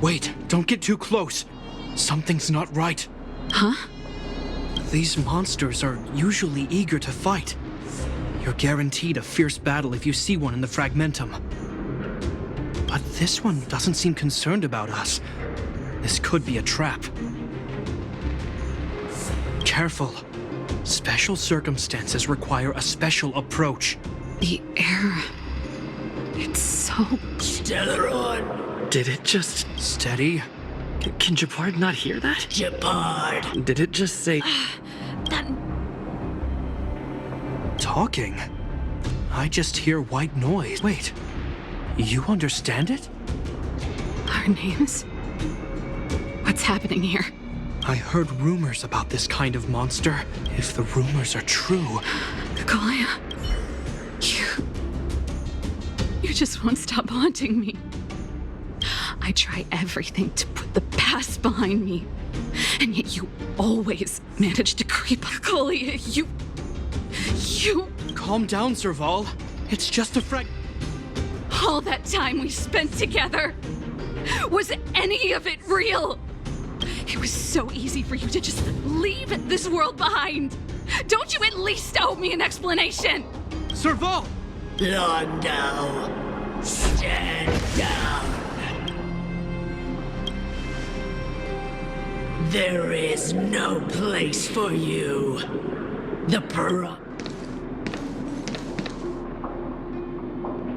Wait, don't get too close. Something's not right. Huh? These monsters are usually eager to fight. You're guaranteed a fierce battle if you see one in the fragmentum. But this one doesn't seem concerned about us. This could be a trap. Careful. Special circumstances require a special approach. The air... It's so... Stellaron! Did it just... Steady. Can Japard not hear that? Japard! Did it just say... That... Talking? I just hear white noise. Wait, you understand it? Our names? What's happening here? I heard rumors about this kind of monster. If the rumors are true... Kakaya... You just won't stop haunting me. I try everything to put the past behind me. And yet you always manage to creep up. Kakaya, you... Calm down, Serval. It's just a All that time we spent together, was any of it real? It was so easy for you to just leave this world behind. Don't you at least owe me an explanation? Serval! Londo, stand down. There is no place for you.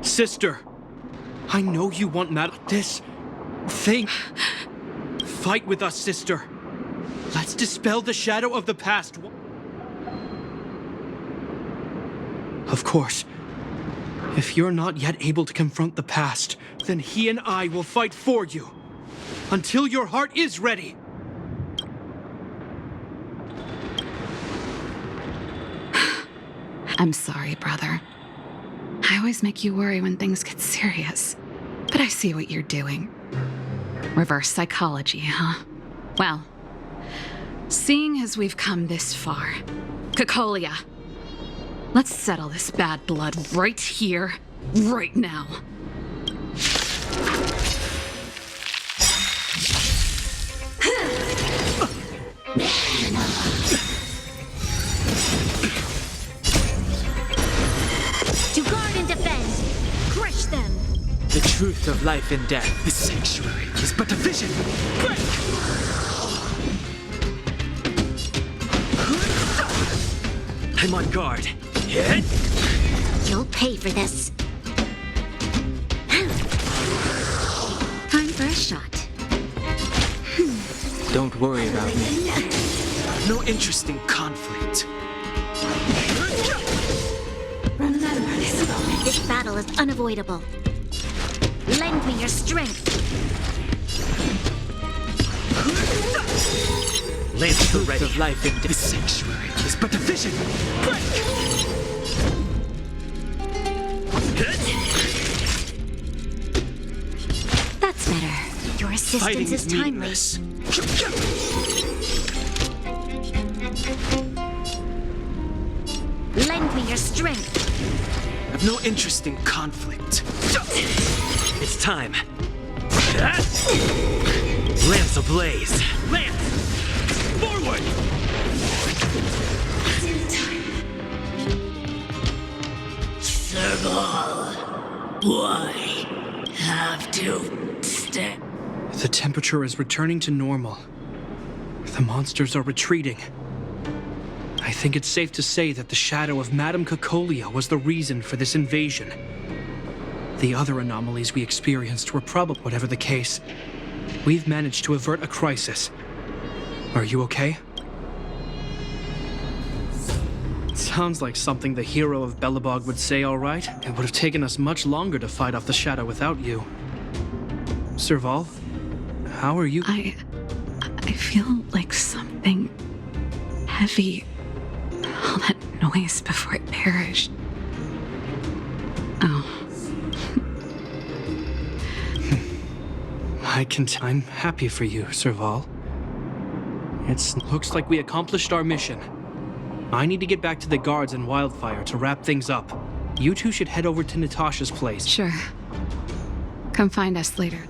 Sister, I know you want this thing. Fight with us, sister. Let's dispel the shadow of the past. Of course, if you're not yet able to confront the past, then he and I will fight for you. Until your heart is ready. I'm sorry, brother. I always make you worry when things get serious. But I see what you're doing. Reverse psychology, huh? Well, seeing as we've come this far, Kakolia, let's settle this bad blood right here, right now. To guard and defend, crush them. The truth of life and death. The sanctuary is but a vision. Break! I'm on guard. You'll pay for this. Time for a shot. Don't worry about me. No interest in conflict. Remember, this battle is unavoidable. Lend me your strength. Lance the ready of life and death. The sanctuary is but a vision. That's better. Your assistance Fighting is timely. meaningless. Lend me your strength. I've no interest in conflict. It's time. Lance ablaze. Lance! Forward! Serval, why have to stay? The temperature is returning to normal. The monsters are retreating. I think it's safe to say that the shadow of Madame Kakolia was the reason for this invasion. The other anomalies we experienced were probably... Whatever the case, we've managed to avert a crisis. Are you okay? Sounds like something the hero of Belobog would say, all right. It would have taken us much longer to fight off the shadow without you. Serval, how are you? I feel like something heavy. All that noise before it perished. Oh. I'm happy for you, Serval. It looks like we accomplished our mission. I need to get back to the guards and Wildfire to wrap things up. You two should head over to Natasha's place. Sure. Come find us later.